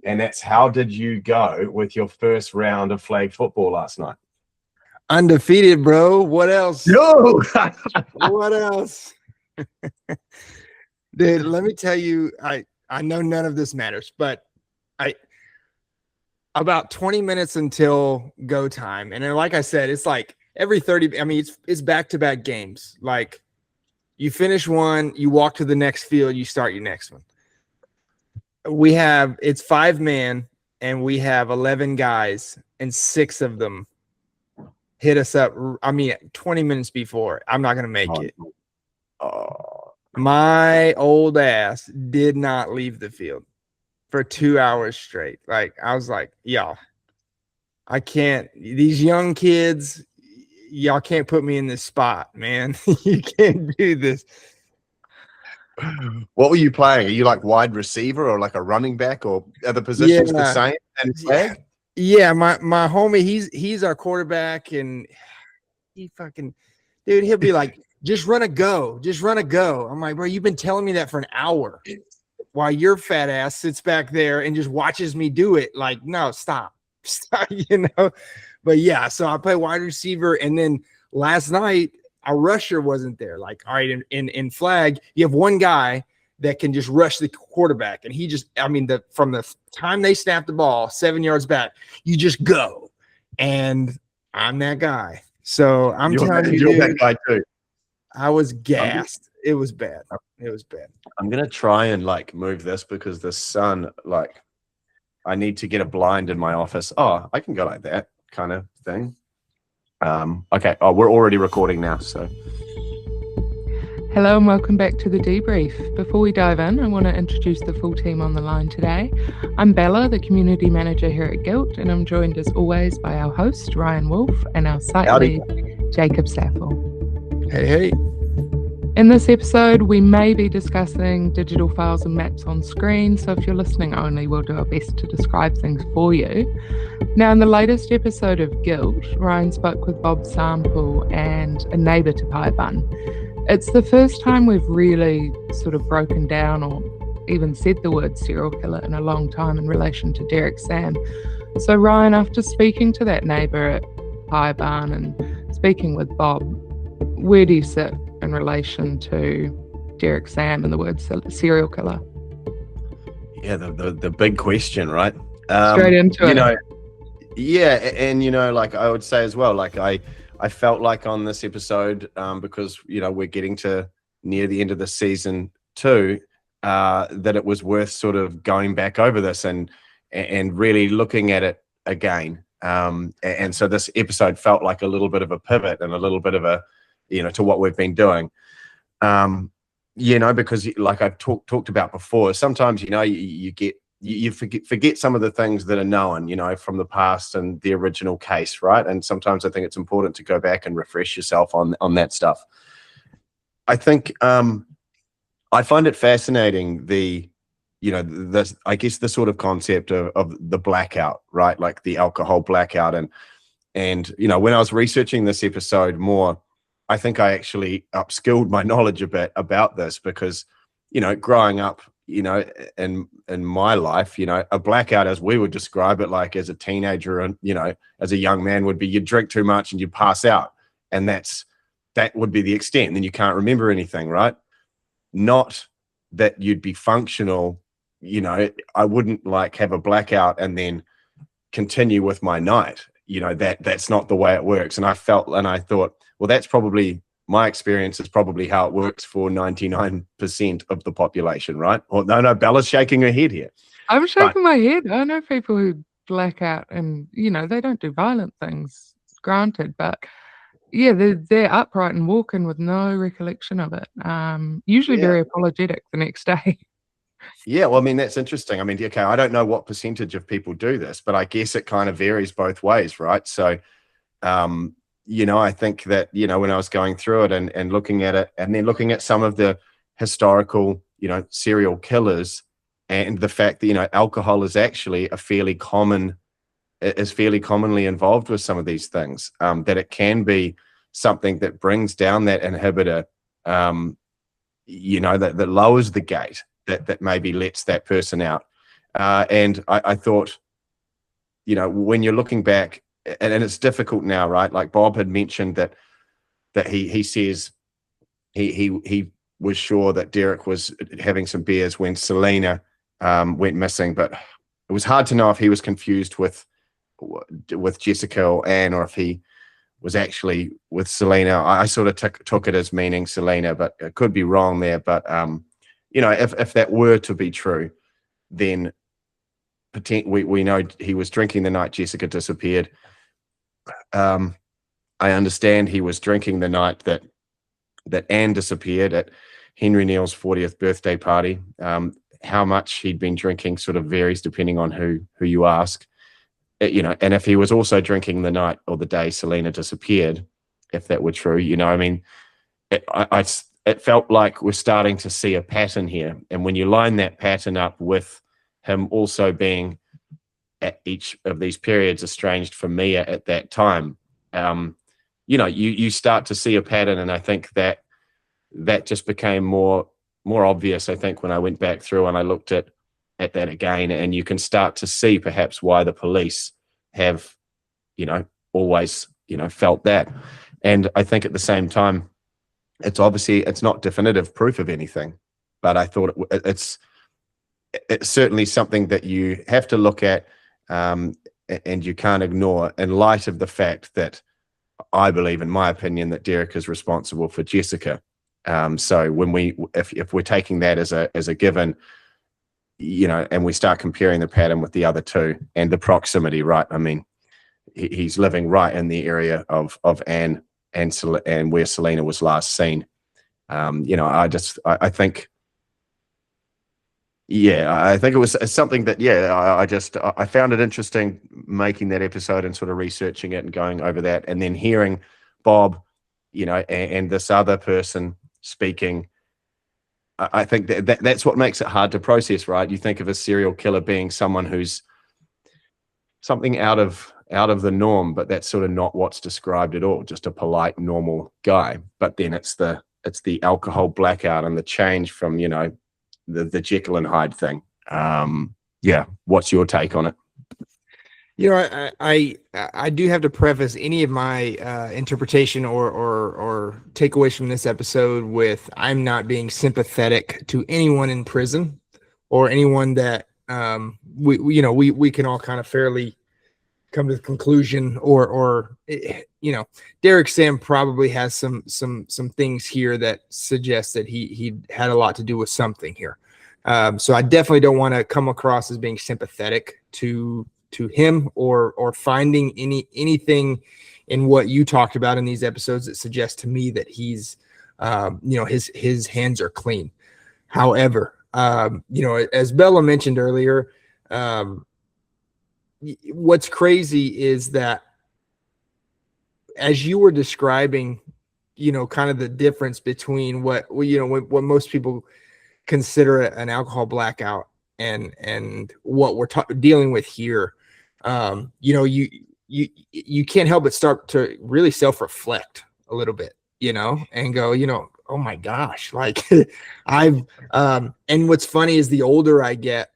And that's how did you go with your first round of flag football last night? Undefeated, bro. What else? No. What else? Dude, let me tell you, I know none of this matters, but about 20 minutes until go time. And then, like I said, it's like every 30, I mean, it's back-to-back games. Like you finish one, you walk to the next field, you start your next one. It's 5-man, and we have 11 guys, and 6 of them hit us up. I mean, 20 minutes before. I'm not going to make it. My old ass did not leave the field for 2 hours straight. Like, I was like, y'all, I can't. These young kids, y'all can't put me in this spot, man. You can't do this. What were you playing? Are you like wide receiver or like a running back, or are the positions the same? Yeah, my homie, he's our quarterback, and he fucking, dude, he'll be like, just run a go. I'm like, bro, you've been telling me that for an hour while your fat ass sits back there and just watches me do it. Like, no, stop, you know? But yeah, so I play wide receiver, and then last night, our rusher wasn't there. Like, all right, in flag, you have one guy that can just rush the quarterback. And he just, I mean, from the time they snap the ball 7 yards back, you just go. And I'm that guy. So you're that guy too. I was gassed. It was bad. I'm going to try and like move this because the sun, like, I need to get a blind in my office. Oh, I can go like that kind of thing. Okay. Oh, we're already recording now. So. Hello and welcome back to the Debrief. Before we dive in, I want to introduce the full team on the line today. I'm Bella, the community manager here at Guilt, and I'm joined as always by our host, Ryan Wolf, and our site lead, Jacob Saffel. Hey. In this episode, we may be discussing digital files and maps on screen, so if you're listening only, we'll do our best to describe things for you. Now, in the latest episode of Guilt, Ryan spoke with Bob Sample and a neighbour to Pie Bun. It's the first time we've really sort of broken down or even said the word serial killer in a long time in relation to Derek Sam. So Ryan, after speaking to that neighbour at Pie Barn and speaking with Bob, where do you sit in relation to Derek Sam and the word serial killer? Yeah, the big question, right? Straight into it. You know, yeah, and you know, like I would say as well, like I felt like on this episode, because, you know, we're getting to near the end of the season too, that it was worth sort of going back over this and really looking at it again. And so this episode felt like a little bit of a pivot and a little bit of a, you know, to what we've been doing. You know, because like I've talked about before, sometimes, you know, you forget some of the things that are known, you know, from the past and the original case, right? And sometimes I think it's important to go back and refresh yourself on that stuff. I think I find it fascinating I guess the sort of concept of the blackout, right? Like the alcohol blackout, and you know, when I was researching this episode more, I think I actually upskilled my knowledge a bit about this because, you know, growing up, you know, in my life, you know, a blackout, as we would describe it, like as a teenager and, you know, as a young man, would be you drink too much and you pass out, and that would be the extent. Then you can't remember anything, right? Not that you'd be functional. You know, I wouldn't like have a blackout and then continue with my night. You know, that's not the way it works. And I thought, well, that's probably my experience is probably how it works for 99% of the population, right? Or no, Bella's shaking her head here. I'm shaking my head. I know people who black out and, you know, they don't do violent things, granted, but yeah, they're upright and walking with no recollection of it. Usually very apologetic the next day. Yeah, well, I mean, that's interesting. I mean, okay, I don't know what percentage of people do this, but I guess it kind of varies both ways, right? So, you know, I think that, you know, when I was going through it and looking at it, and then looking at some of the historical, you know, serial killers, and the fact that, you know, alcohol is actually fairly commonly involved with some of these things, that it can be something that brings down that inhibitor, you know, that lowers the gate, that maybe lets that person out. And I thought, you know, when you're looking back, and it's difficult now, right? Like Bob had mentioned that he says he was sure that Derek was having some beers when Selena went missing, but it was hard to know if he was confused with Jessica or Anne, or if he was actually with Selena. I sort of took it as meaning Selena, but it could be wrong there. But you know, if that were to be true, then we know he was drinking the night Jessica disappeared. I understand he was drinking the night that Anne disappeared at Henry Neal's 40th birthday party. How much he'd been drinking sort of varies depending on who you ask. You know, and if he was also drinking the night or the day Selena disappeared, if that were true, you know, I mean, it felt like we're starting to see a pattern here. And when you line that pattern up with him also being at each of these periods estranged from Mia at that time, you know, you start to see a pattern. And I think that just became more obvious, I think, when I went back through and I looked at that again, and you can start to see perhaps why the police have, you know, always, you know, felt that. And I think at the same time, it's not definitive proof of anything, but I thought it's certainly something that you have to look at, and you can't ignore in light of the fact that I believe, in my opinion, that Derek is responsible for Jessica. So when if we're taking that as a given, you know, and we start comparing the pattern with the other two and the proximity, right? I mean, he's living right in the area of Anne and where Selena was last seen. You know, I think, yeah, I think it was something that, yeah, I found it interesting making that episode and sort of researching it and going over that, and then hearing Bob, you know, and this other person speaking. I think that's what makes it hard to process, right? You think of a serial killer being someone who's something out of the norm, but that's sort of not what's described at all. Just a polite, normal guy. But then it's the alcohol blackout and the change from, you know, the Jekyll and Hyde thing. Yeah, what's your take on it? You know, I do have to preface any of my interpretation or takeaways from this episode with I'm not being sympathetic to anyone in prison or anyone that we can all kind of fairly come to the conclusion or you know, Derek Sam probably has some things here that suggest that he had a lot to do with something here. So I definitely don't want to come across as being sympathetic to him or finding anything in what you talked about in these episodes that suggests to me that he's you know, his hands are clean. However, you know, as Bella mentioned earlier, what's crazy is that as you were describing, you know, kind of the difference between what most people consider an alcohol blackout and what we're dealing with here, you know, you can't help but start to really self-reflect a little bit, you know, and go, you know, oh my gosh, like and what's funny is the older I get,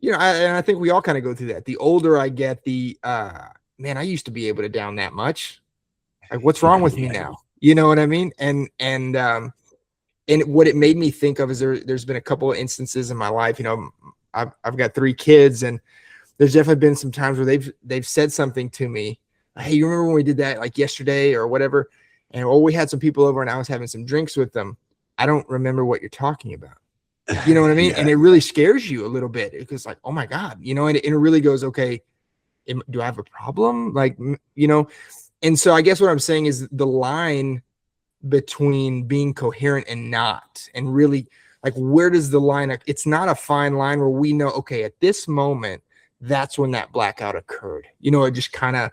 you know, and I think we all kind of go through that. The older I get, man, I used to be able to down that much. Like, what's wrong with me now? You know what I mean? And what it made me think of is there's been a couple of instances in my life. You know, I've got 3 kids, and there's definitely been some times where they've said something to me. Hey, you remember when we did that like yesterday or whatever? And we had some people over and I was having some drinks with them. I don't remember what you're talking about. You know what I mean? Yeah. And it really scares you a little bit because like, oh my God, you know, and it really goes, okay, do I have a problem? Like, you know, and so I guess what I'm saying is the line between being coherent and not, and really like, where does the line, it's not a fine line where we know, okay, at this moment, that's when that blackout occurred. You know, it just kind of,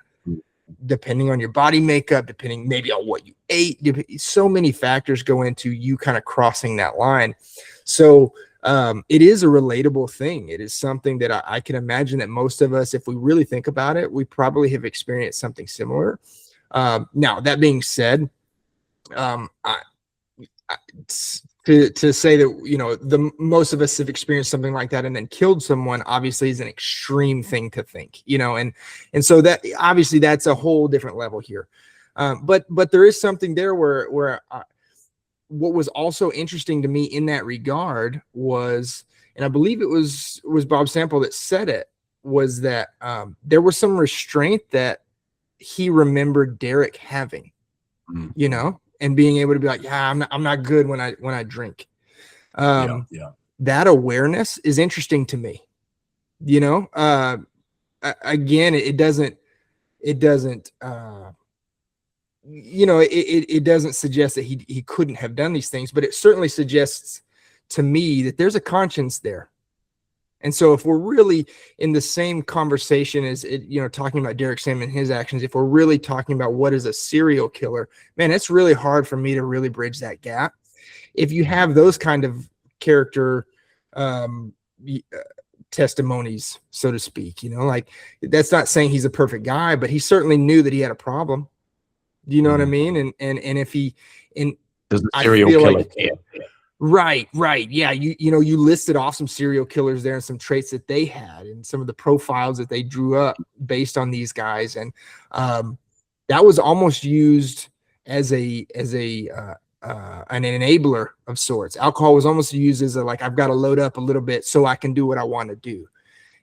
depending on your body makeup, depending maybe on what you ate, so many factors go into you kind of crossing that line. So it is a relatable thing. It is something that I can imagine that most of us, if we really think about it, we probably have experienced something similar. Now, that being said, to say that, you know, the most of us have experienced something like that and then killed someone obviously is an extreme thing to think, you know, and so that obviously that's a whole different level here. But there is something there where what was also interesting to me in that regard was, and I believe it was Bob Sample that said it, was that there was some restraint that he remembered Derek having, you know, and being able to be like, yeah, I'm not good when I drink. That awareness is interesting to me, you know. Again, it doesn't you know, it doesn't suggest that he couldn't have done these things, but it certainly suggests to me that there's a conscience there. And so if we're really in the same conversation as it, you know, talking about Derek Sam and his actions, if we're really talking about what is a serial killer, man, it's really hard for me to really bridge that gap. If you have those kind of character testimonies, so to speak, you know, like, that's not saying he's a perfect guy, but he certainly knew that he had a problem. Do you know what I mean? And if he, and does the serial killer care? Right. Yeah. You know, you listed off some serial killers there and some traits that they had and some of the profiles that they drew up based on these guys. And that was almost used as an enabler of sorts. Alcohol was almost used as like, I've got to load up a little bit so I can do what I want to do.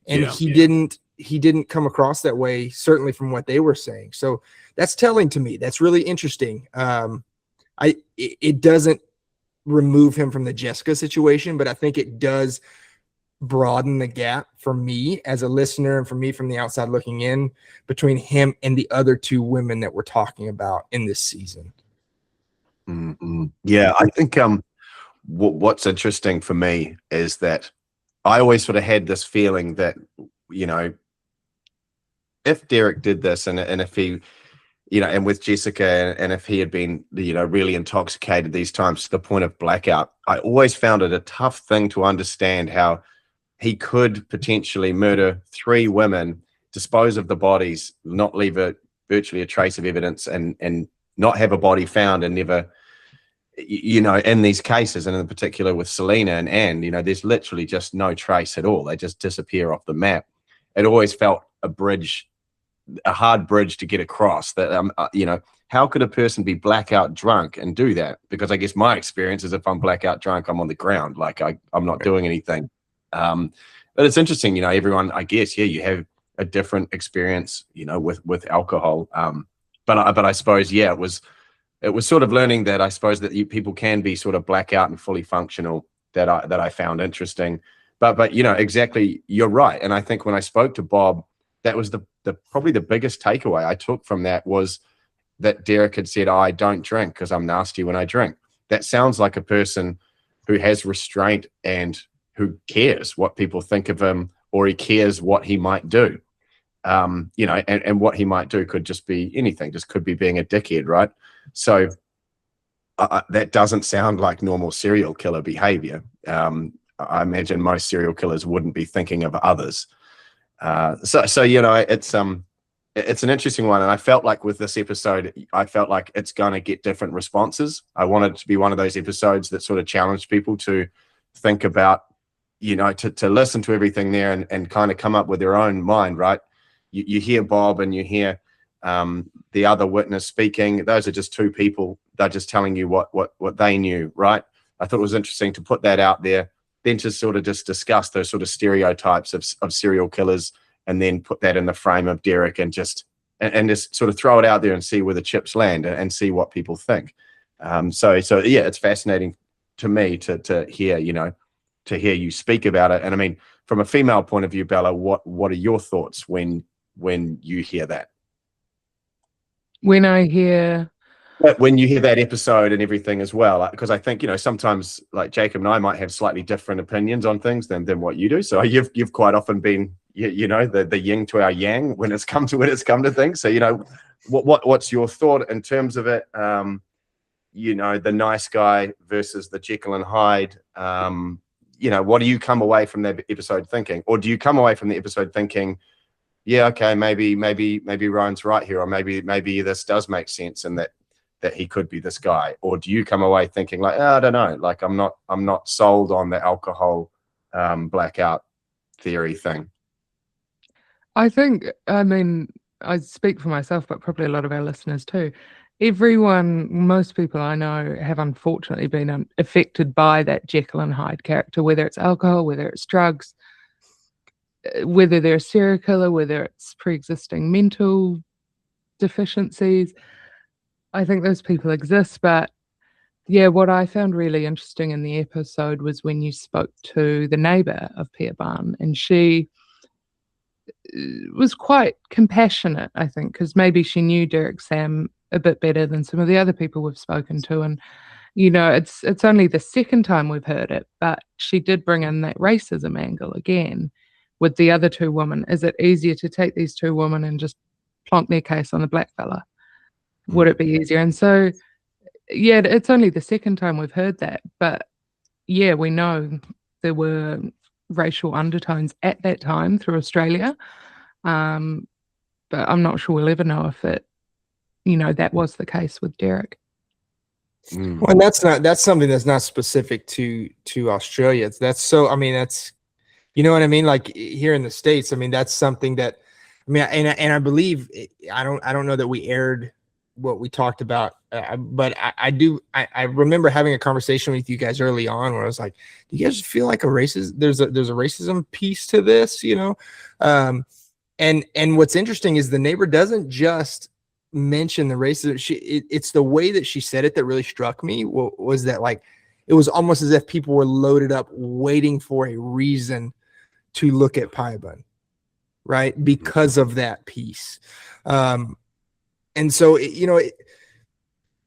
And he didn't come across that way, certainly from what they were saying. So that's telling to me. That's really interesting. It doesn't remove him from the Jessica situation, but I think it does broaden the gap for me as a listener and for me from the outside looking in between him and the other two women that we're talking about in this season. Yeah, I think what's interesting for me is that I always sort of had this feeling that, you know, if Derek did this and if he, you know, and with Jessica, and if he had been, you know, really intoxicated these times to the point of blackout, I always found it a tough thing to understand how he could potentially murder 3 women, dispose of the bodies, not leave virtually a trace of evidence, and not have a body found, and never, you know, in these cases, and in particular with Selena and Anne, you know, there's literally just no trace at all. They just disappear off the map. It always felt a hard bridge to get across, that you know, how could a person be blackout drunk and do that? Because I guess my experience is if I'm blackout drunk, I'm on the ground, like I'm not doing anything. But it's interesting, you know, everyone, I guess, yeah, you have a different experience, you know, with alcohol. But I suppose, yeah, it was sort of learning that I suppose that people can be sort of blackout and fully functional, that I found interesting. But you know, exactly, you're right. And I think when I spoke to Bob, that was probably the biggest takeaway I took from that, was that Derek had said, I don't drink because I'm nasty when I drink. That sounds like a person who has restraint and who cares what people think of him, or he cares what he might do. You know, and what he might do could just be anything, just could be being a dickhead, right? So that doesn't sound like normal serial killer behavior. I imagine most serial killers wouldn't be thinking of others. So you know, it's an interesting one, and I felt like with this episode, I felt like it's gonna get different responses. I wanted it to be one of those episodes that sort of challenged people to think about, you know, to listen to everything there and kind of come up with their own mind, right? You hear Bob and you hear the other witness speaking. Those are just 2 people. They're just telling you what they knew, right? I thought it was interesting to put that out there, then to sort of just discuss those sort of stereotypes of serial killers, and then put that in the frame of Derek, and just sort of throw it out there and see where the chips land, and see what people think. So yeah, it's fascinating to me to hear, you know, to hear you speak about it. And I mean, from a female point of view, Bella, what are your thoughts when you hear that? When I hear When you hear that episode and everything as well, because I think, you know, sometimes like Jacob and I might have slightly different opinions on things than what you do. So you've quite often been, you know, the yin to our yang when it's come to things. So, you know, what's your thought in terms of it? You know, the nice guy versus the Jekyll and Hyde. You know, what do you come away from that episode thinking? Or do you come away from the episode thinking, yeah, okay, maybe Ryan's right here, or maybe this does make sense, and that that he could be this guy, or do you come away thinking like, I don't know, like I'm not sold on the alcohol blackout theory thing? I think, I mean, I speak for myself, but probably a lot of our listeners too. Most people I know have unfortunately been affected by that Jekyll and Hyde character, whether it's alcohol, whether it's drugs, whether they're a serial killer, whether it's pre-existing mental deficiencies. I think those people exist, but yeah, what I found really interesting in the episode was when you spoke to the neighbor of Pia Barn, and she was quite compassionate, I think, because maybe she knew Derek Sam a bit better than some of the other people we've spoken to. And, it's only the second time we've heard it, but she did bring in that racism angle again with the other two women. Is it easier to take these two women and just plonk their case on the black fella? Would it be easier? And so, yeah, it's only the second time we've heard that, but yeah, we know there were racial undertones at that time through Australia, but I'm not sure we'll ever know if that was the case with Derek. Well, and that's something that's not specific to Australia. That's you know what I mean? Like here in the States, I mean, that's something that, I mean, and I believe, I don't know that we aired what we talked about, but I remember having a conversation with you guys early on where I was like, do you guys feel like there's a racism piece to this, and what's interesting is the neighbor doesn't just mention the racism. It's the way that she said it that really struck me, was that like it was almost as if people were loaded up waiting for a reason to look at Pia Barn, right, because of that piece. And so,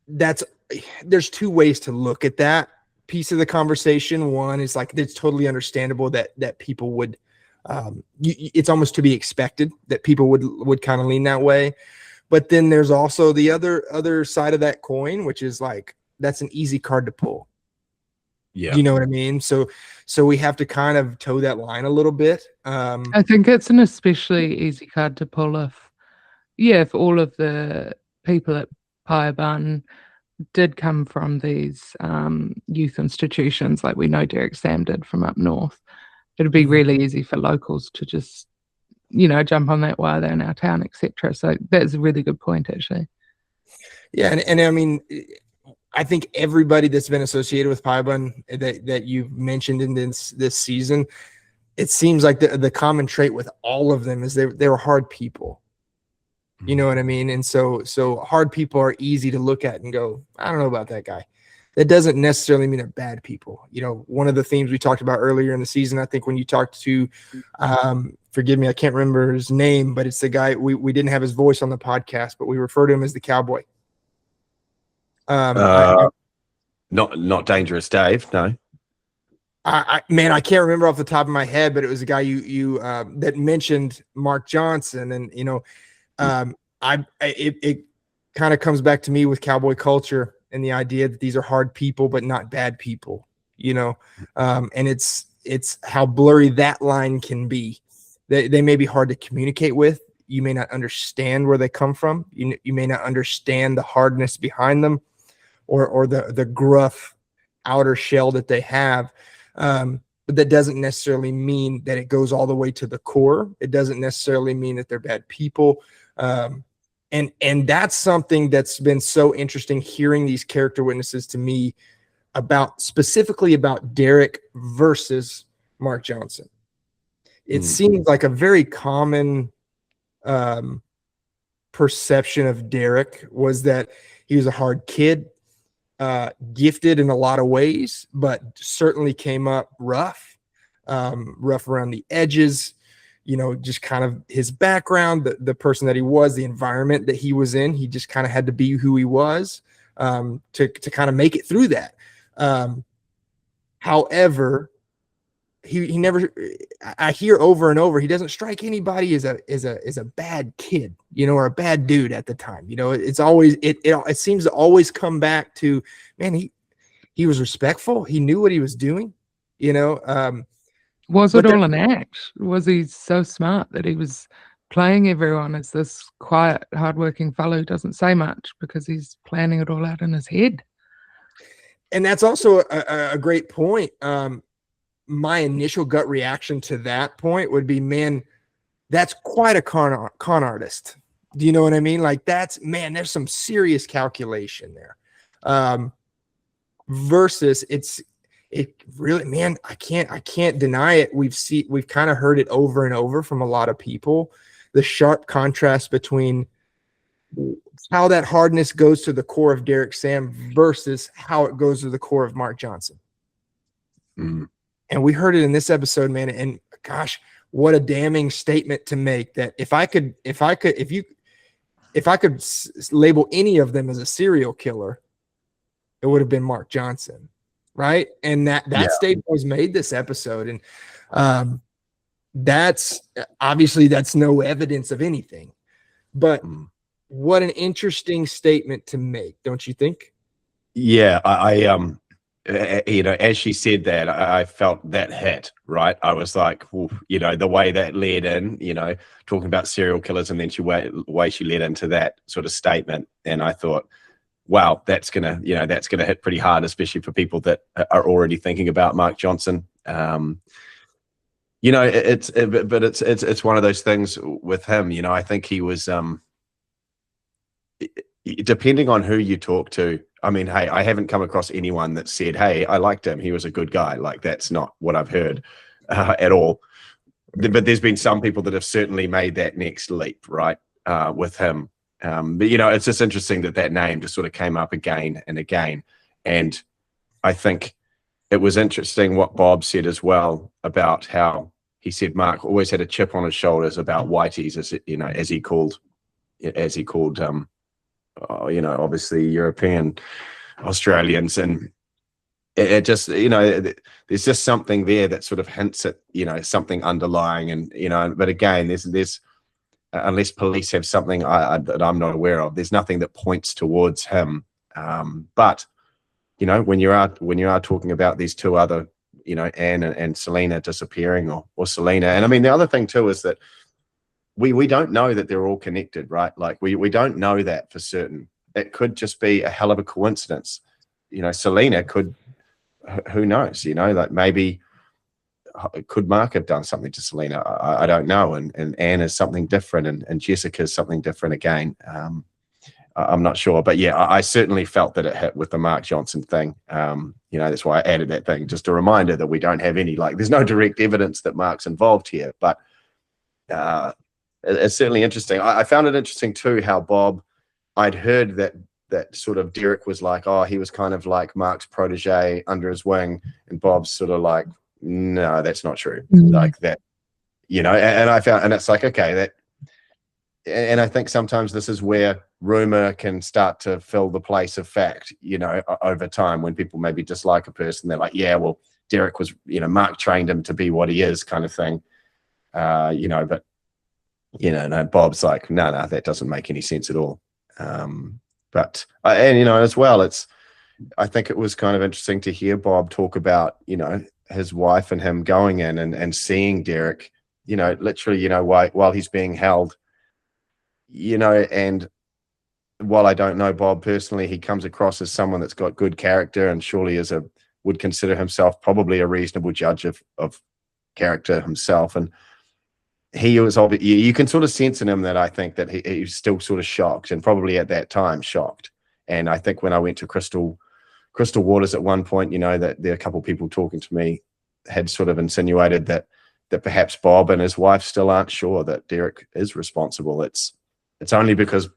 there's two ways to look at that piece of the conversation. One is like, it's totally understandable that people would, it's almost to be expected that people would kind of lean that way. But then there's also the other side of that coin, which is like, that's an easy card to pull. Yeah. You know what I mean? So we have to kind of toe that line a little bit. I think it's an especially easy card to pull if all of the people at Pia Barn did come from these youth institutions, like we know Derek Sam did from up north, it'd be really easy for locals to just, jump on that while they're in our town, etc. So that's a really good point, actually. Yeah, and I mean, I think everybody that's been associated with Pia Barn that you've mentioned in this season, it seems like the common trait with all of them is they were hard people. You know what I mean? And so hard people are easy to look at and go, I don't know about that guy. That doesn't necessarily mean they're bad people. One of the themes we talked about earlier in the season, I think when you talked to, forgive me, I can't remember his name, but it's the guy, we didn't have his voice on the podcast, but we refer to him as the cowboy. Not Dangerous Dave, no. I can't remember off the top of my head, but it was a guy you that mentioned Mark Johnson, and it kind of comes back to me with cowboy culture and the idea that these are hard people but not bad people, and it's how blurry that line can be. They may be hard to communicate with. You may not understand where they come from. You may not understand the hardness behind them, or the gruff outer shell that they have. But that doesn't necessarily mean that it goes all the way to the core. It doesn't necessarily mean that they're bad people. And that's something that's been so interesting, hearing these character witnesses to me specifically about Derek versus Mark Johnson. It seems like a very common perception of Derek was that he was a hard kid, gifted in a lot of ways, but certainly came up rough around the edges. Just kind of his background, the person that he was, the environment that he was in, he just kind of had to be who he was to kind of make it through that. However, he never, I hear over and over, he doesn't strike anybody as a bad kid, or a bad dude at the time. It's always, it seems to always come back to, man, he was respectful. He knew what he was doing, Was it all an act? Was he so smart that he was playing everyone as this quiet, hardworking fellow who doesn't say much because he's planning it all out in his head. And that's also a great point. My initial gut reaction to that point would be, man, that's quite a con artist. Do you know what I mean? Like there's some serious calculation there. Versus it really, man, I can't deny it. We've kind of heard it over and over from a lot of people. The sharp contrast between how that hardness goes to the core of Derek Sam versus how it goes to the core of Mark Johnson. Mm. And we heard it in this episode, man. And gosh, what a damning statement to make, that if I could label any of them as a serial killer, it would have been Mark Johnson. Right. And that statement was made this episode. And that's obviously no evidence of anything, but what an interesting statement to make, don't you think? Yeah, I you know, as she said that, I felt that hit, right? I was like, you know, the way that led in, you know, talking about serial killers, and then the way she led into that sort of statement, and I thought, wow, that's gonna hit pretty hard, especially for people that are already thinking about Mark Johnson. You know, it's one of those things with him. You know, I think he was, depending on who you talk to. I mean, hey, I haven't come across anyone that said, hey, I liked him, he was a good guy. Like, that's not what I've heard at all. But there's been some people that have certainly made that next leap, right, with him. But, you know, it's just interesting that name just sort of came up again and again. And I think it was interesting what Bob said as well about how he said Mark always had a chip on his shoulders about whiteys, as you know, as he called you know, obviously European Australians. And it just, you know, there's just something there that sort of hints at, you know, something underlying. And, you know, but again, there's unless police have something that I'm not aware of, there's nothing that points towards him. But, you know, when you are talking about these two other, you know, Anne and Selena disappearing, or Selena. And I mean, the other thing too is that we don't know that they're all connected, right? Like we don't know that for certain. It could just be a hell of a coincidence. You know, Selena could, who knows, you know, like maybe could Mark have done something to Selena? I don't know. And Anne is something different, and Jessica is something different again. I'm not sure, but yeah, I certainly felt that it hit with the Mark Johnson thing. You know, that's why I added that thing, just a reminder that we don't have any, like, there's no direct evidence that Mark's involved here, but it's certainly interesting. I found it interesting too how Bob, I'd heard that sort of Derek was like, oh, he was kind of like Mark's protege under his wing, and Bob's sort of like, no, that's not true. Like that, you know, and I found, and it's like, okay, that, and I think sometimes this is where rumor can start to fill the place of fact, you know, over time, when people maybe dislike a person, they're like, yeah, well, Derek was, you know, Mark trained him to be what he is, kind of thing. You know, but, you know, no, Bob's like, no, that doesn't make any sense at all. But, and, you know, as well, I think it was kind of interesting to hear Bob talk about, you know, his wife and him going in and seeing Derek, you know, literally, you know, while he's being held, you know. And while I don't know Bob personally, he comes across as someone that's got good character, and surely would consider himself probably a reasonable judge of character himself. And he was, you can sort of sense in him that I think that he was still sort of shocked, and probably at that time shocked. And I think when I went to Crystal Waters at one point, you know, that there are a couple of people talking to me had sort of insinuated that perhaps Bob and his wife still aren't sure that Derek is responsible. It's only because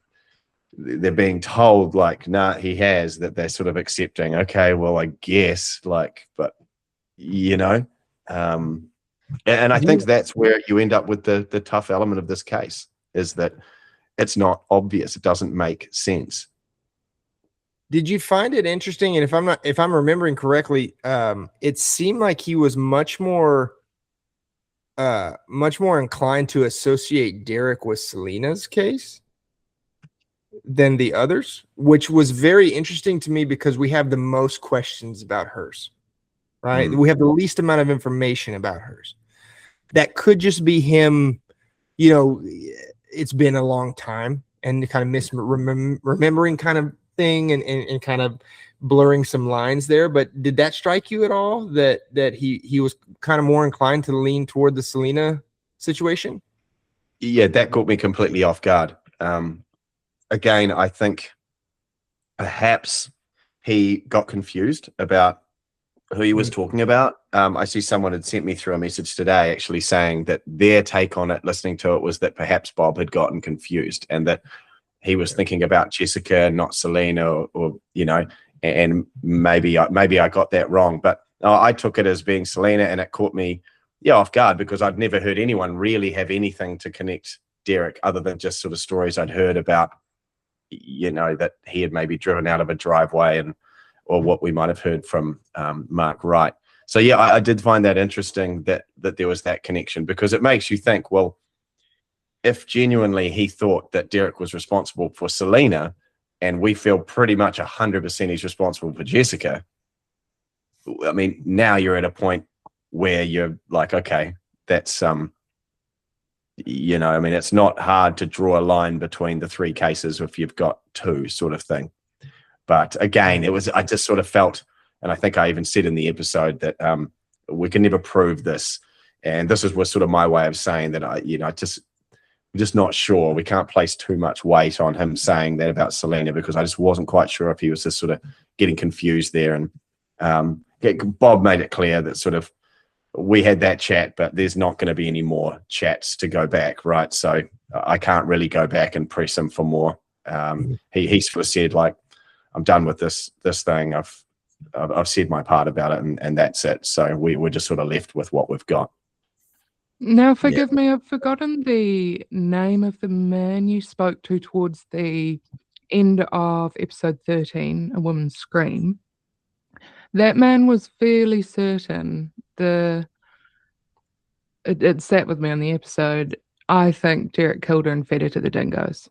they're being told, like, nah, he has, that they're sort of accepting, okay, well, I guess, like, but, you know, and I think that's where you end up with the tough element of this case, is that it's not obvious. It doesn't make sense. Did you find it interesting? And if I'm remembering correctly, it seemed like he was much more inclined to associate Derek with Selena's case than the others, which was very interesting to me because we have the most questions about hers, right? We have the least amount of information about hers. That could just be him you know, it's been a long time and kind of remembering kind of thing and kind of blurring some lines there. But did that strike you at all that he was kind of more inclined to lean toward the Selena situation? Yeah, that caught me completely off guard. Again, I think perhaps he got confused about who he was talking about. I see someone had sent me through a message today actually saying that their take on it, listening to it, was that perhaps Bob had gotten confused and that he was thinking about Jessica, not Selena, or you know, and maybe I got that wrong, but I took it as being Selena, and it caught me off guard because I'd never heard anyone really have anything to connect Derek other than just sort of stories I'd heard about, you know, that he had maybe driven out of a driveway or what we might have heard from Mark Wright. So yeah, I did find that interesting that there was that connection, because it makes you think, well, if genuinely he thought that Derek was responsible for Selena, and we feel pretty much 100% he's responsible for Jessica, I mean, now you're at a point where you're like, okay, that's you know, I mean, it's not hard to draw a line between the three cases if you've got two, sort of thing. But again, I just sort of felt, and I think I even said in the episode that we can never prove this, and this was sort of my way of saying that I'm just not sure. We can't place too much weight on him saying that about Selena, because I just wasn't quite sure if he was just sort of getting confused there. And Bob made it clear that sort of we had that chat, but there's not going to be any more chats to go back, right? So I can't really go back and press him for more. He sort of said, like, I'm done with this thing. I've said my part about it, and that's it. So we're just sort of left with what we've got. Now, forgive me, I've forgotten the name of the man you spoke to towards the end of episode 13, A Woman's Scream. That man was fairly certain. It sat with me on the episode. I think Derek killed her and fed her to the dingoes.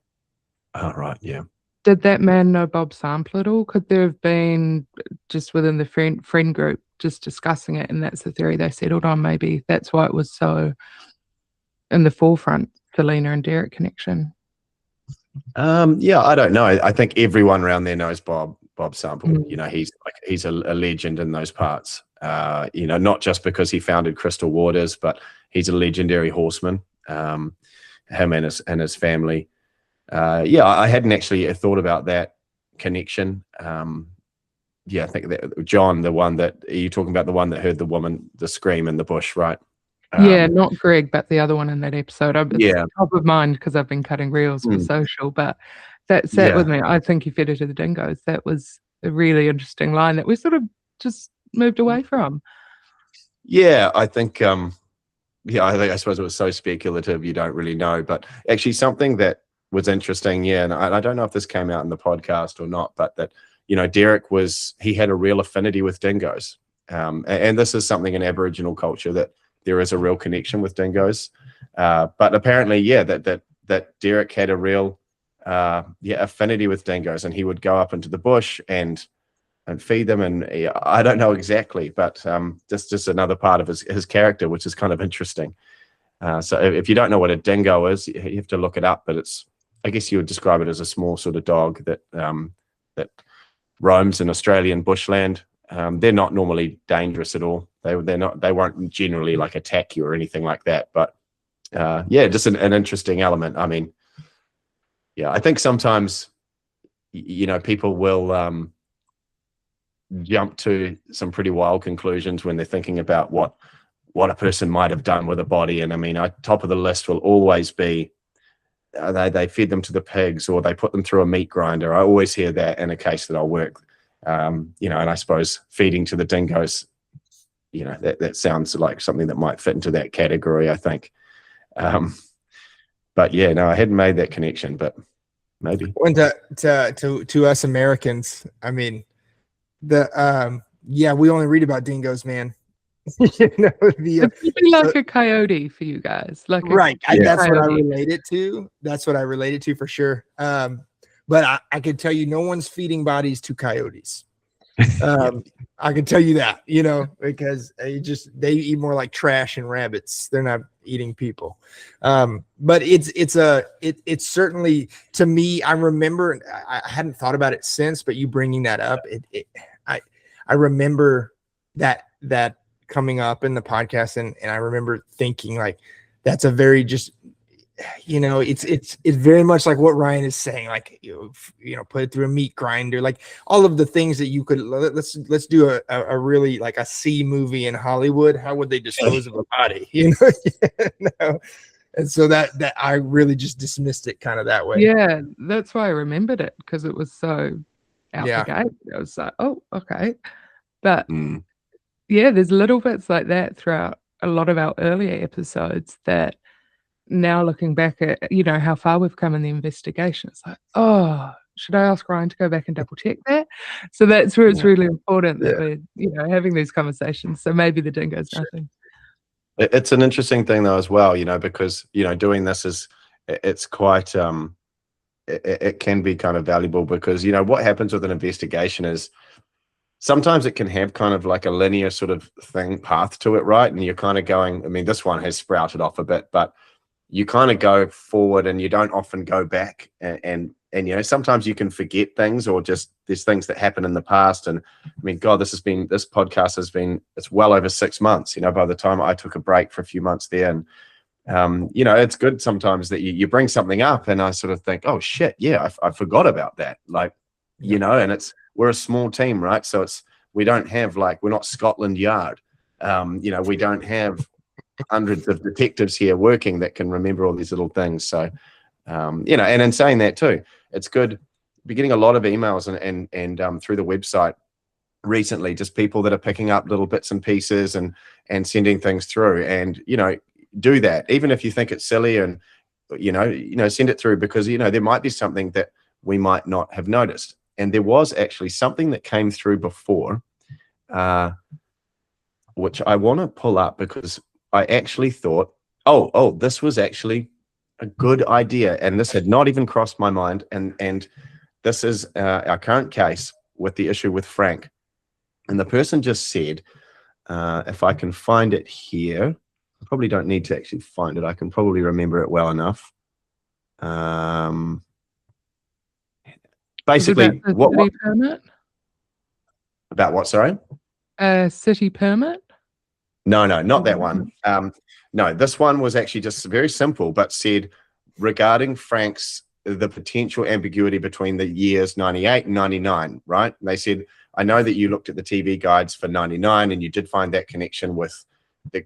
Oh, right, yeah. Did that man know Bob Sample at all? Could there have been, just within the friend group, just discussing it, and that's the theory they settled on? Maybe that's why it was so in the forefront, Selena and Derek connection. Yeah, I don't know. I think everyone around there knows Bob Sample. You know, he's a legend in those parts. You know, not just because he founded Crystal Waters, but he's a legendary horseman. Him and his family. Yeah, I hadn't actually thought about that connection. Yeah, I think that John, the one that you're talking about, the one that heard the scream in the bush, right? Yeah, not Greg, but the other one in that episode. Yeah, top of mind because I've been cutting reels for social, but that sat with me. I think he fed it to the dingoes. That was a really interesting line that we sort of just moved away from. Yeah, I think. I suppose it was so speculative you don't really know, but actually something that was interesting. Yeah, and I don't know if this came out in the podcast or not, but that, you know, Derek he had a real affinity with dingoes, and this is something in Aboriginal culture that there is a real connection with dingoes. But apparently, yeah, that Derek had a real affinity with dingoes, and he would go up into the bush and feed them. And I don't know exactly, but just another part of his character, which is kind of interesting. So if you don't know what a dingo is, you have to look it up. But I guess you would describe it as a small sort of dog that roams in Australian bushland. They're not normally dangerous at all. They won't generally like attack you or anything like that. But yeah, just an interesting element. I mean, yeah, I think sometimes, you know, people will jump to some pretty wild conclusions when they're thinking about what a person might have done with a body. And I mean, top of the list will always be they fed them to the pigs, or they put them through a meat grinder. I always hear that in a case that I'll work. You know, and I suppose feeding to the dingoes, you know, that sounds like something that might fit into that category, I think. But yeah, no, I hadn't made that connection, but maybe. And to us Americans, I mean, yeah, we only read about dingoes, man. You know, it could be like a coyote for you guys, like right. That's what I relate it to. That's what I related to for sure. But I can tell you, no one's feeding bodies to coyotes. I can tell you that, you know, because they eat more like trash and rabbits. They're not eating people. But it's certainly, to me, I remember, I hadn't thought about it since, but you bringing that up, I remember that coming up in the podcast, and I remember thinking like, that's a very just, it's very much like what Ryan is saying, like, put it through a meat grinder, like all of the things that you could, let's do a really like a C movie in Hollywood. How would they dispose of a body? No. And so that I really just dismissed it kind of that way. Yeah, that's why I remembered it, because it was so out the gate. I was like, oh, okay. But yeah, there's little bits like that throughout a lot of our earlier episodes that now looking back at, how far we've come in the investigation, it's like, oh, should I ask Ryan to go back and double check that? So that's where it's really important that we're, having these conversations. So maybe the dingo's nothing. It's an interesting thing though as well, because, doing this it's quite, it can be kind of valuable because, what happens with an investigation is sometimes it can have kind of like a linear sort of path to it, right? And you're kind of going, I mean, this one has sprouted off a bit, but you kind of go forward and you don't often go back, and sometimes you can forget things, or just there's things that happen in the past. And I mean, God, this podcast has been, it's well over 6 months, by the time I took a break for a few months there. And it's good sometimes that you bring something up and I sort of think, oh shit, yeah, I forgot about that. Like, and we're a small team, right? So we don't have we're not Scotland Yard. We don't have hundreds of detectives here working that can remember all these little things. So, and in saying that too, it's good. We're getting a lot of emails and through the website recently, just people that are picking up little bits and pieces and sending things through. And, do that, even if you think it's silly, and, send it through, because, there might be something that we might not have noticed. And there was actually something that came through before, which I want to pull up, because I actually thought, oh, this was actually a good idea, and this had not even crossed my mind. And this is our current case with the issue with Frank. And the person just said, if I can find it here, I probably don't need to actually find it. I can probably remember it well enough. Basically, what permit? About what? Sorry, a city permit. No, not that one. No, this one was actually just very simple, but said regarding the potential ambiguity between the years 98 and 99, right? And they said, I know that you looked at the TV guides for 99 and you did find that connection with the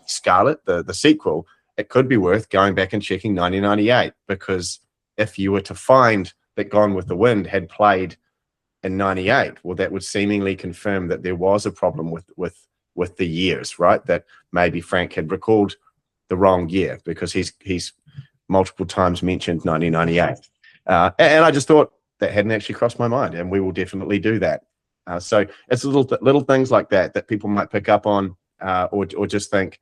Scarlet, the sequel. It could be worth going back and checking 1998, because if you were to find that Gone with the Wind had played in 98, well, that would seemingly confirm that there was a problem with the years, right? That maybe Frank had recalled the wrong year, because he's multiple times mentioned 1998. And I just thought that hadn't actually crossed my mind, and we will definitely do that. So it's little things like that people might pick up on, or just think,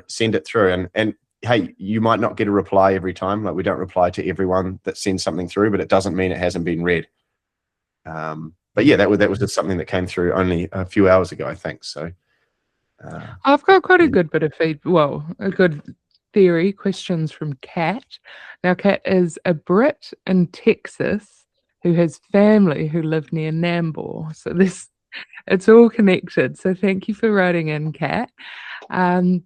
send it through. And hey, you might not get a reply every time. Like, we don't reply to everyone that sends something through, but it doesn't mean it hasn't been read. But yeah, that was just something that came through only a few hours ago, I think. So I've got quite a good bit of a good theory questions from Kat. Now, Kat is a Brit in Texas who has family who live near Nambour. So it's all connected. So thank you for writing in, Kat.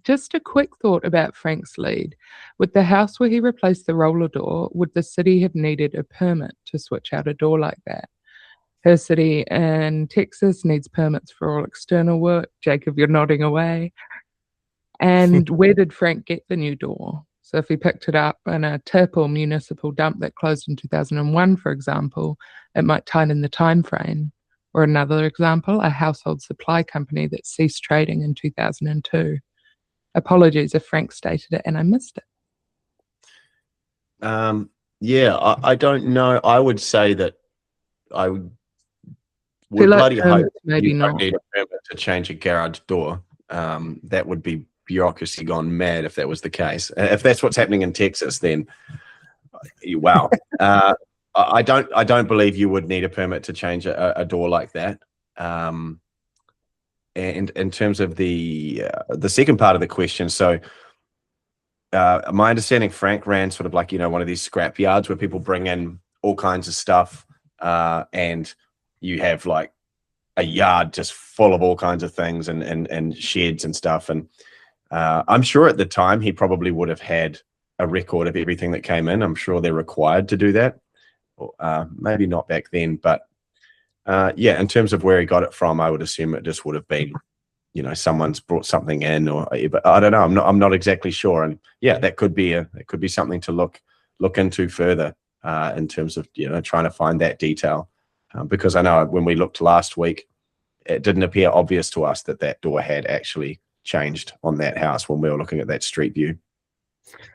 Just a quick thought about Frank's lead. With the house where he replaced the roller door, would the city have needed a permit to switch out a door like that? Her city in Texas needs permits for all external work. Jacob, you're nodding away. And where did Frank get the new door? So if he picked it up in a tip or municipal dump that closed in 2001, for example, it might tighten the time frame. Or another example, a household supply company that ceased trading in 2002. Apologies if Frank stated it and I missed it. Yeah, I don't know. I would say that I would bloody hope maybe you not don't need a permit to change a garage door. That would be bureaucracy gone mad if that was the case. If that's what's happening in Texas, then wow. I don't believe you would need a permit to change a door like that. And in terms of the second part of the question, so my understanding, Frank ran sort of like, one of these scrap yards where people bring in all kinds of stuff, and you have like a yard just full of all kinds of things and sheds and stuff. And I'm sure at the time he probably would have had a record of everything that came in. I'm sure they're required to do that. Maybe not back then, but in terms of where he got it from, I would assume it just would have been, someone's brought something in, but I don't know. I'm not exactly sure. And that could be something to look into further in terms of trying to find that detail, because I know when we looked last week, it didn't appear obvious to us that door had actually changed on that house when we were looking at that street view.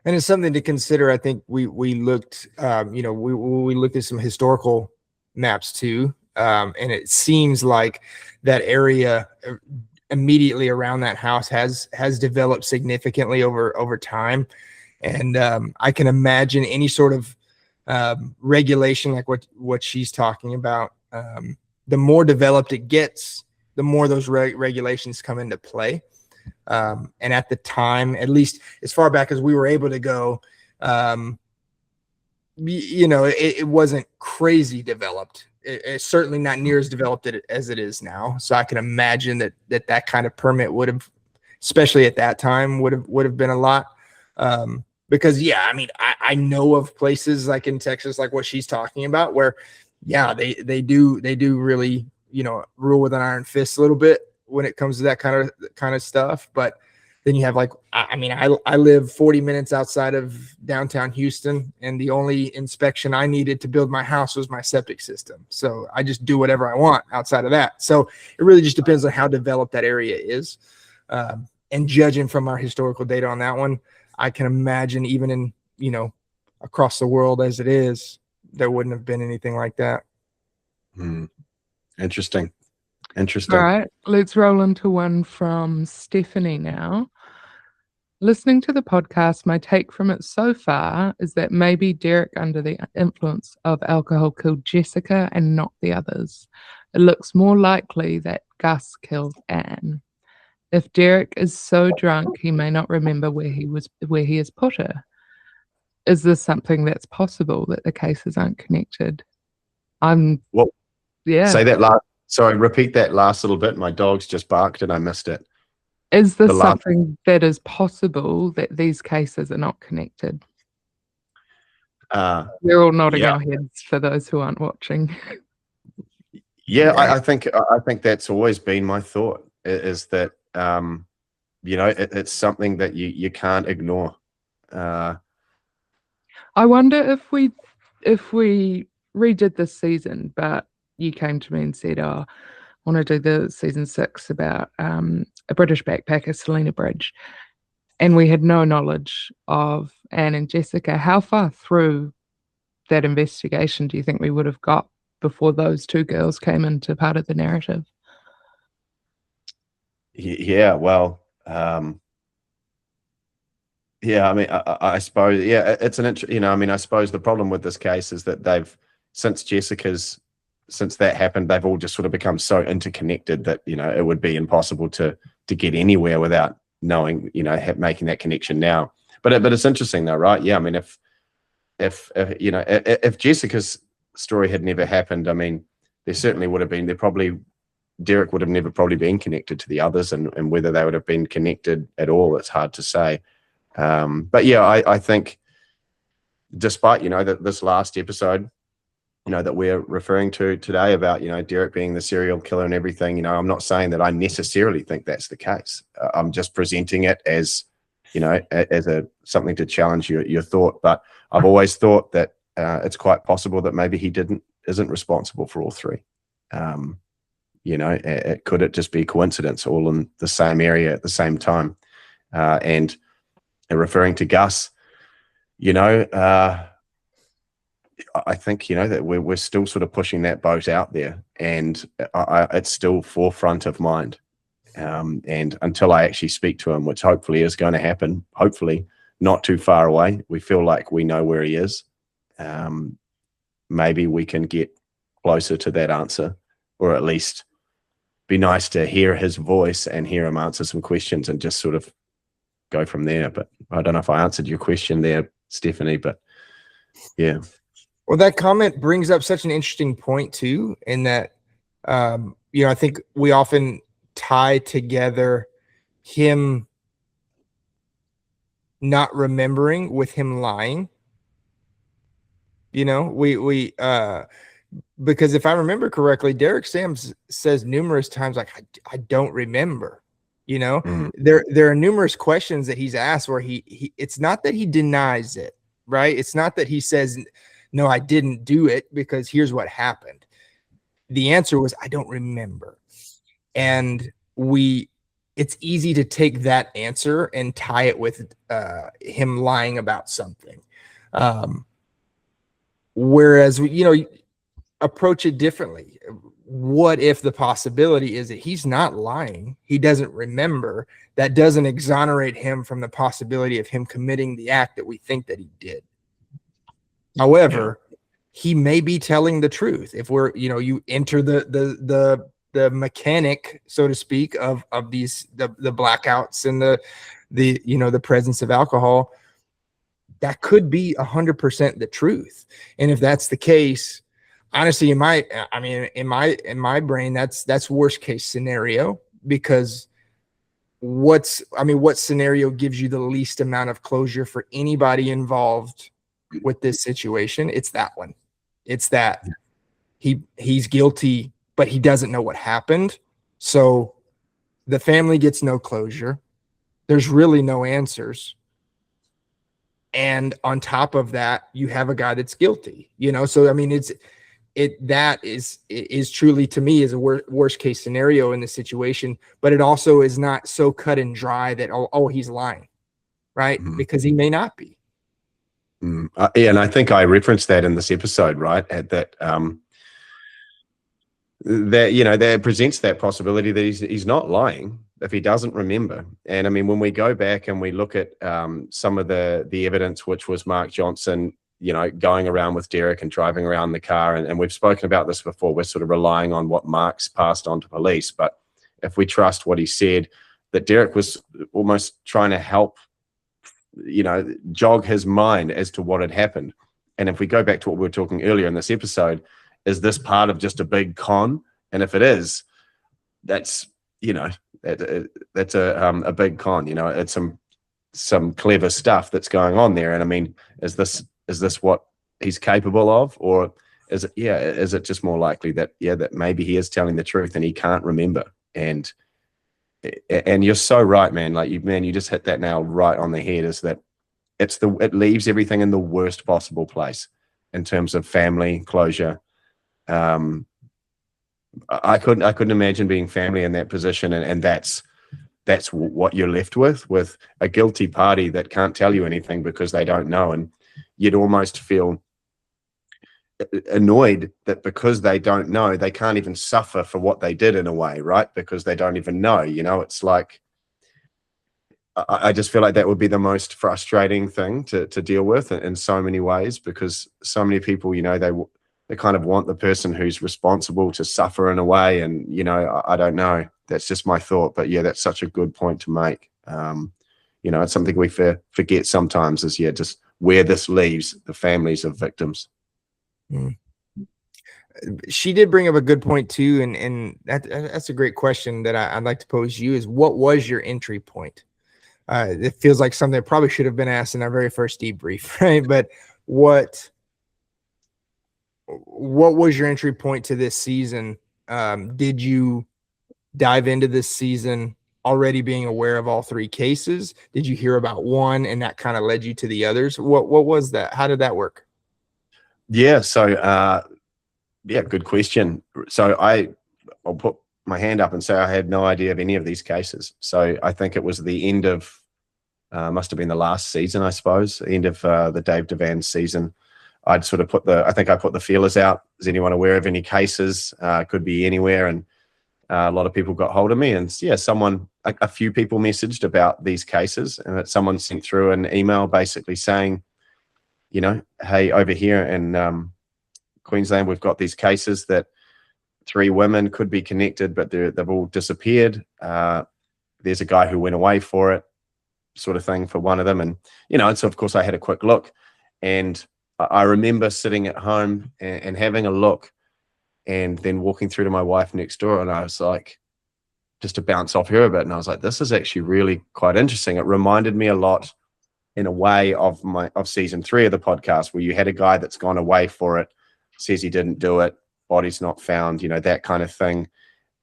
And it's something to consider. I think we looked, we looked at some historical maps too, and it seems like that area immediately around that house has developed significantly over time. And I can imagine any sort of regulation like what she's talking about. The more developed it gets, the more those regulations come into play. And at the time, at least as far back as we were able to go, it wasn't crazy developed. It's certainly not near as developed as it is now. So I can imagine that kind of permit would have, especially at that time, would have been a lot. Because I know of places like in Texas, like what she's talking about, where they do really rule with an iron fist a little bit when it comes to that kind of stuff. But then you have like, I live 40 minutes outside of downtown Houston, and the only inspection I needed to build my house was my septic system. So I just do whatever I want outside of that. So it really just depends on how developed that area is. And judging from our historical data on that one, I can imagine even in, across the world as it is, there wouldn't have been anything like that. Interesting. All right, let's roll into one from Stephanie now. Listening to the podcast, my take from it so far is that maybe Derek, under the influence of alcohol, killed Jessica and not the others. It looks more likely that Gus killed Anne. If Derek is so drunk, he may not remember where he has put her. Is this something that's possible, that the cases aren't connected? Say that last. Sorry, repeat that last little bit. My dog's just barked and I missed it. Is this something that is possible, that these cases are not connected? We're all nodding our heads for those who aren't watching. I think that's always been my thought, is that it's something that you can't ignore. I wonder if we redid this season, but you came to me and said, I want to do the season 6 about a British backpacker, Selena Bridge, and we had no knowledge of Anne and Jessica. How far through that investigation do you think we would have got before those two girls came into part of the narrative? I suppose, it's I suppose the problem with this case is that since that happened, they've all just sort of become so interconnected that, it would be impossible to get anywhere without knowing, making that connection now. But it's interesting though, right? Yeah. I mean, if Jessica's story had never happened, there certainly would have been, Derek would have never probably been connected to the others, and whether they would have been connected at all, it's hard to say. I think despite, this last episode, that we're referring to today about, Derek being the serial killer and everything, I'm not saying that I necessarily think that's the case. I'm just presenting it as, as something to challenge your thought. But I've always thought that it's quite possible that maybe he isn't responsible for all three. Could it just be coincidence, all in the same area at the same time? And referring to Gus, I think, that we're still sort of pushing that boat out there, and it's still forefront of mind. And until I actually speak to him, which hopefully is going to happen, hopefully not too far away, we feel like we know where he is. Maybe we can get closer to that answer, or at least be nice to hear his voice and hear him answer some questions and just sort of go from there. But I don't know if I answered your question there, Stephanie, but yeah. Well, that comment brings up such an interesting point too, in that, I think we often tie together him not remembering with him lying. Because if I remember correctly, Derek Sams says numerous times, like, I don't remember. There are numerous questions that he's asked where he it's not that he denies it, right? It's not that he says, no, I didn't do it because here's what happened. The answer was, I don't remember. And it's easy to take that answer and tie it with him lying about something. Whereas, approach it differently. What if the possibility is that he's not lying? He doesn't remember. That doesn't exonerate him from the possibility of him committing the act that we think that he did. However, he may be telling the truth. If you enter the mechanic, so to speak, of these the blackouts and the presence of alcohol, that could be 100% the truth. And if that's the case, honestly, in my brain, that's worst case scenario, because what scenario gives you the least amount of closure for anybody involved with this situation? It's that one. It's that he's guilty, but he doesn't know what happened. So the family gets no closure. There's really no answers. And on top of that, you have a guy that's guilty, So, that is truly, to me, is a worst case scenario in this situation, but it also is not so cut and dry that, he's lying, right? Mm-hmm. Because he may not be. And I think I referenced that in this episode, right? That presents that possibility that he's not lying if he doesn't remember. And when we go back and we look at some of the evidence, which was Mark Johnson, going around with Derek and driving around the car, and we've spoken about this before, we're sort of relying on what Mark's passed on to police. But if we trust what he said, that Derek was almost trying to help, jog his mind as to what had happened. And if we go back to what we were talking earlier in this episode, is this part of just a big con? And if it is, that's that's a big con. It's some clever stuff that's going on there. And is this what he's capable of, or is it just more likely that maybe he is telling the truth and he can't remember? And you're so right, man. You just hit that nail right on the head. Is that it leaves everything in the worst possible place in terms of family closure. I couldn't imagine being family in that position, and that's what you're left with a guilty party that can't tell you anything because they don't know, and you'd almost feel annoyed that because they don't know, they can't even suffer for what they did in a way, right? Because they don't even know. It's like, I just feel like that would be the most frustrating thing to deal with in so many ways, because so many people, they kind of want the person who's responsible to suffer in a way. And, I don't know. That's just my thought. But that's such a good point to make. It's something we forget sometimes is, just where this leaves the families of victims. She did bring up a good point too. And that's a great question that I'd like to pose you is, what was your entry point? It feels like something that probably should have been asked in our very first debrief, right? But what was your entry point to this season? Did you dive into this season already being aware of all three cases? Did you hear about one and that kind of led you to the others? What was that? How did that work? Yeah. So, good question. So I'll put my hand up and say I had no idea of any of these cases. So I think it was the end of, must have been the last season, I suppose, end of the Dave Devan season. I'd sort of I think I put the feelers out. Is anyone aware of any cases? Could be anywhere. And a lot of people got hold of me, and a few people messaged about these cases, and that someone sent through an email basically saying, hey, over here in Queensland, we've got these cases that 3 women could be connected, but they've all disappeared. There's a guy who went away for it. sort of thing for one of them. And, and so of course I had a quick look, and I remember sitting at home and having a look, and then walking through to my wife next door, and I was like, just to bounce off her a bit, and I was like, this is actually really quite interesting. It reminded me a lot in a way of season 3 of the podcast, where you had a guy that's gone away for it, says he didn't do it, body's not found, that kind of thing.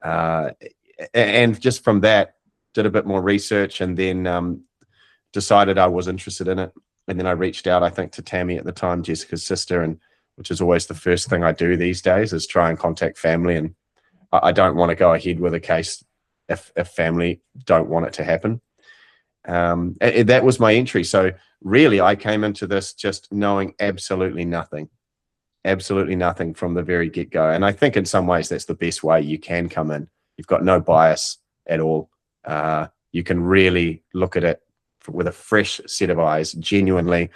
And just from that, did a bit more research, and then decided I was interested in it. And then I reached out, I think, to Tammy at the time, Jessica's sister, and which is always the first thing I do these days, is try and contact family. And I don't want to go ahead with a case if family don't want it to happen. And that was my entry. So really, I came into this just knowing absolutely nothing from the very get-go. And I think in some ways that's the best way you can come in. You've got no bias at all. You can really look at it with a fresh set of eyes, genuinely.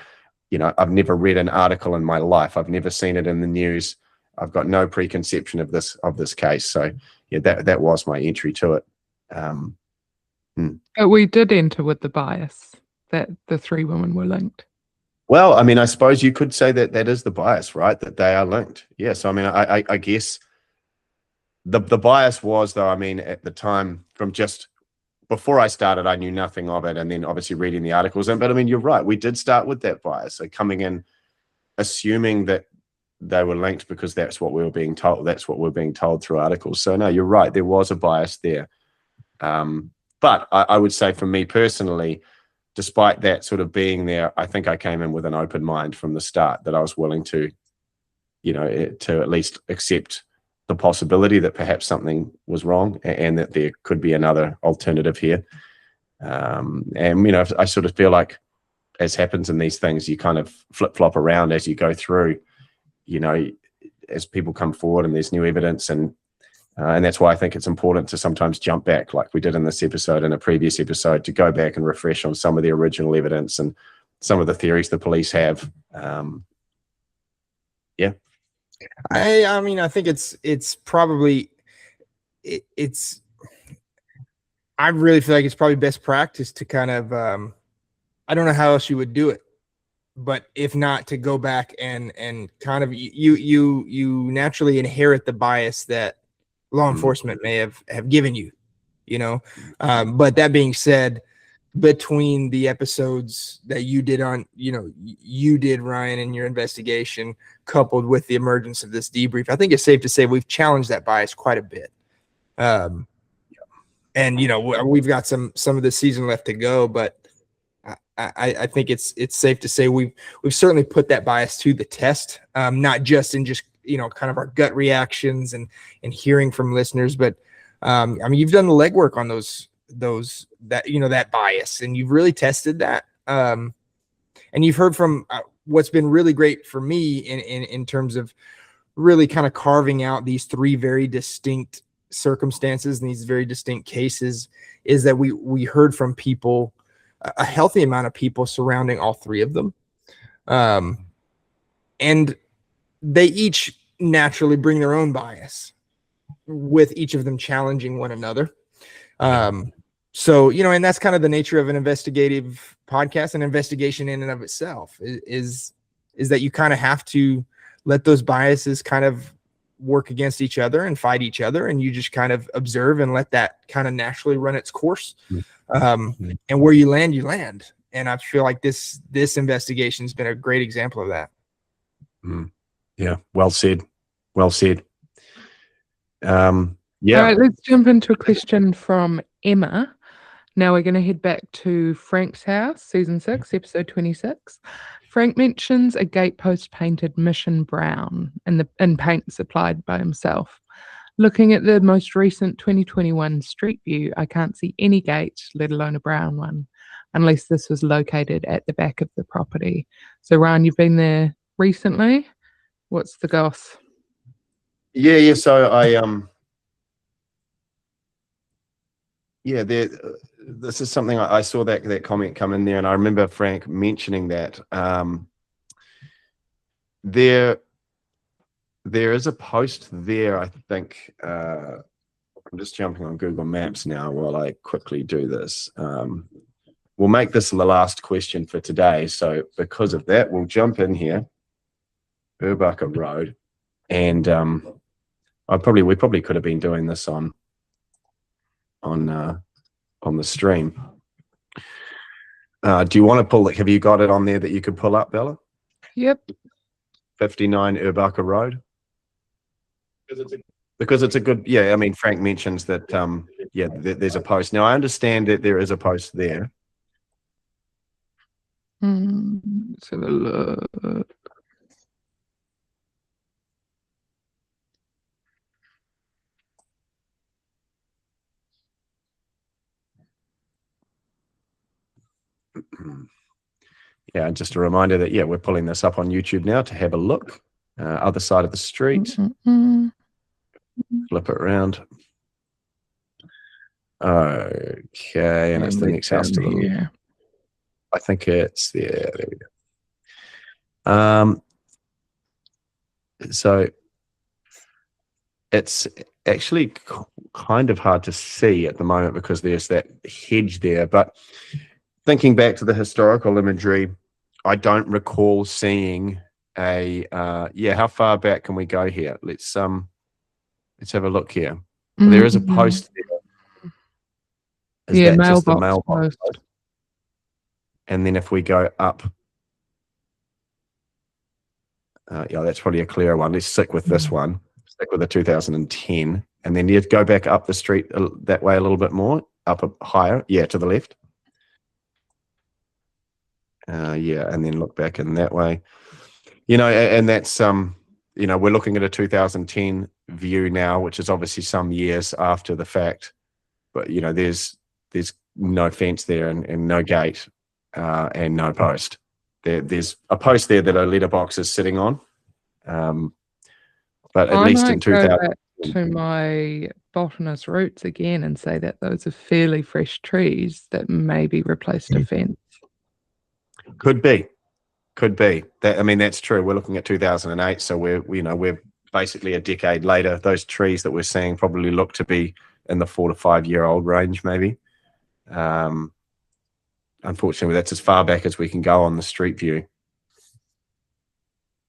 I've never read an article in my life. I've never seen it in the news. I've got no preconception of this case. So yeah, that was my entry to it. But we did enter with the bias that the 3 women were linked. Well, I mean, I suppose you could say that is the bias, right? That they are linked. Yeah. So I mean, I guess the bias was, though, I mean, at the time, from just before I started, I knew nothing of it, and then obviously reading the articles. But I mean, you're right. We did start with that bias. So coming in, assuming that they were linked because that's what we were being told. That's what we're being told through articles. So no, you're right. There was a bias there. But I would say, for me personally, despite that sort of being there, I think I came in with an open mind from the start, that I was willing to, to at least accept the possibility that perhaps something was wrong, and that there could be another alternative here. And, I sort of feel like, as happens in these things, you kind of flip-flop around as you go through, as people come forward and there's new evidence. And that's why I think it's important to sometimes jump back, like we did in this episode and a previous episode, to go back and refresh on some of the original evidence and some of the theories the police have. Yeah. I mean, I think it's probably, I really feel like it's probably best practice to kind of, I don't know how else you would do it, but if not, to go back and kind of, you naturally inherit the bias that law enforcement may have given you, but that being said, between the episodes that you did you did, Ryan, in your investigation, coupled with the emergence of this debrief, I think it's safe to say we've challenged that bias quite a bit. And we've got some of the season left to go, but I think it's safe to say we've certainly put that bias to the test, not just in kind of our gut reactions and hearing from listeners, but I mean, you've done the legwork on that bias, and you've really tested that. And you've heard from what's been really great for me in terms of really kind of carving out these 3 very distinct circumstances and these very distinct cases, is that we heard from people, a healthy amount of people surrounding all 3 of them. And they each naturally bring their own bias, with each of them challenging one another. So, and that's kind of the nature of an investigative podcast. An investigation in and of itself is that you kind of have to let those biases kind of work against each other and fight each other. And you just kind of observe and let that kind of naturally run its course. And where you land, you land. And I feel like this investigation has been a great example of that. Yeah. Well said. Yeah. All right, let's jump into a question from Emma. Now we're going to head back to Frank's house, season 6, episode 26. Frank mentions a gatepost painted Mission Brown in paint supplied by himself. Looking at the most recent 2021 Street View, I can't see any gate, let alone a brown one, unless this was located at the back of the property. So, Ryan, you've been there recently. What's the goss? Yeah. So this is something I saw that comment come in there, and I remember Frank mentioning that there is a post there. I think I'm just jumping on Google Maps now while I quickly do this. we'll make this the last question for today. So because of that, we'll jump in here, Urbucker Road, and we probably could have been doing this on the stream. Do you want to pull it? Have you got it on there that you could pull up, Bella? Yep. 59 Urbucker Road. Because it's a good, yeah. I mean, Frank mentions that, yeah, there's a post. Now, I understand that there is a post there. Let's have a look. Yeah, and just a reminder that, yeah, we're pulling this up on YouTube now to have a look. Other side of the street. Flip it around. Okay, and it's the next house to the left. I think it's there. There we go. So it's actually kind of hard to see at the moment because there's that hedge there. But thinking back to the historical imagery, I don't recall seeing a yeah. How far back can we go here? Let's have a look here. There is a post there. Is that just the mailbox? And then if we go up, yeah, that's probably a clearer one. Let's stick with this one. Stick with the 2010, and then you go back up the street that way a little bit more, higher, yeah, to the left. Yeah, and then look back in that way. You know, and that's you know, we're looking at a 2010 view now, which is obviously some years after the fact. But you know, there's no fence there and no gate and no post. There's a post there that a letterbox is sitting on. But at least in 2000, go back to my botanist roots again and say that those are fairly fresh trees that maybe replaced a fence. Could be. That, I mean, that's true. We're looking at 2008, so we're basically a decade later. Those trees that we're seeing probably look to be in the 4 to 5 year old range, maybe. Unfortunately, that's as far back as we can go on the street view.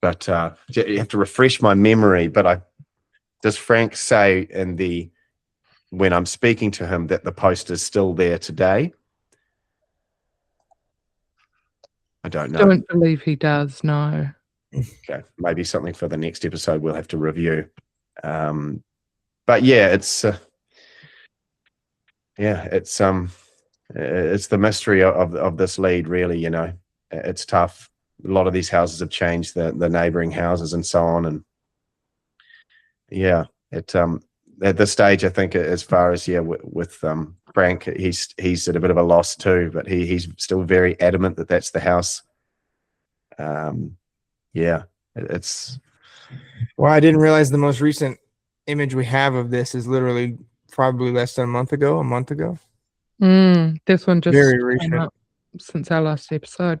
But you have to refresh my memory. But does Frank say when I'm speaking to him that the post is still there today? I don't know. Don't believe he does, no. Okay, maybe something for the next episode we'll have to review. But yeah, it's the mystery of this lead, really. You know, it's tough. A lot of these houses have changed, the neighboring houses and so on, and yeah, at this stage, I think as far as with Frank, he's at a bit of a loss too, but he's still very adamant that that's the house. Yeah, it's. Well, I didn't realize the most recent image we have of this is literally probably less than a month ago. This one just very came recent up since our last episode.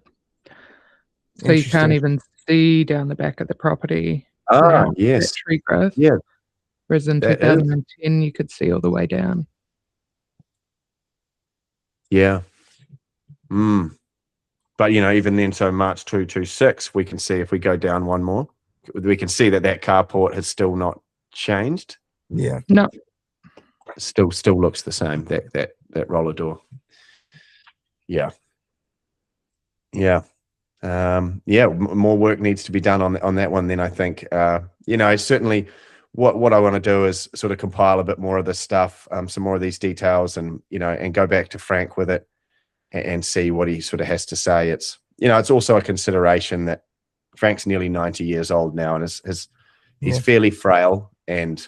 So you can't even see down the back of the property. Yes. Tree growth. Yeah. Whereas in 2010, you could see all the way down. Yeah. But, you know, even then, so March 226, we can see if we go down one more, we can see that carport has still not changed. Yeah. No. Still looks the same, that roller door. Yeah. Yeah. More work needs to be done on that one. Then I think, you know, certainly what I want to do is sort of compile a bit more of this stuff, some more of these details, and you know, and go back to Frank with it and see what he sort of has to say. It's, you know, it's also a consideration that Frank's nearly 90 years old now, and he's fairly frail, and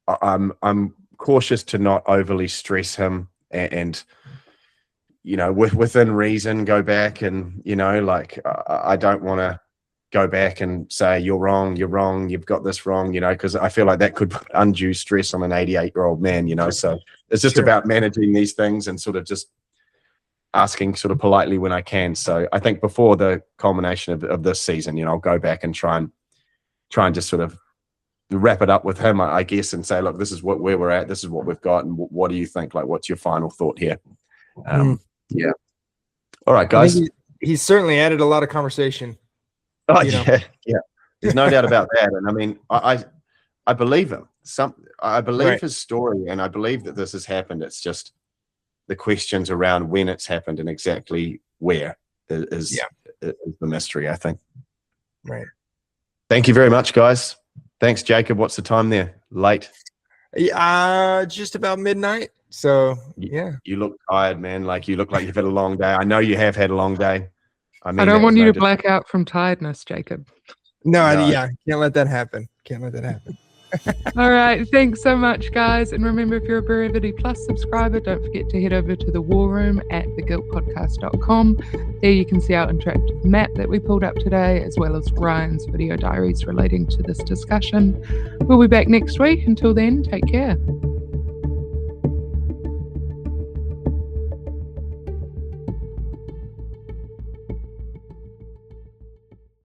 I'm cautious to not overly stress him and you know, within reason, go back and, you know, like, I don't want to go back and say, you're wrong, you've got this wrong, you know, because I feel like that could put undue stress on an 88-year-old man, you know. So it's just about managing these things and sort of just asking sort of politely when I can. So I think before the culmination of this season, you know, I'll go back and try and just sort of wrap it up with him, I guess, and say, look, this is where we're at, this is what we've got, and what do you think? Like, what's your final thought here? Yeah. All right, I guys. think he's certainly added a lot of conversation. Oh you know. yeah. There's no doubt about that. And I mean, I believe him. I believe his story, and I believe that this has happened. It's just the questions around when it's happened and exactly where is the mystery, I think. Right. Thank you very much, guys. Thanks, Jacob. What's the time there? Late? Just about midnight. So yeah. You look tired, man. Like you look like you've had a long day. I know you have had a long day. I mean, I don't want you to black out from tiredness, Jacob. No, can't let that happen. Can't let that happen. All right. Thanks so much, guys. And remember, if you're a Brevity Plus subscriber, don't forget to head over to the War Room at theguiltpodcast.com. There you can see our interactive map that we pulled up today, as well as Ryan's video diaries relating to this discussion. We'll be back next week. Until then, take care.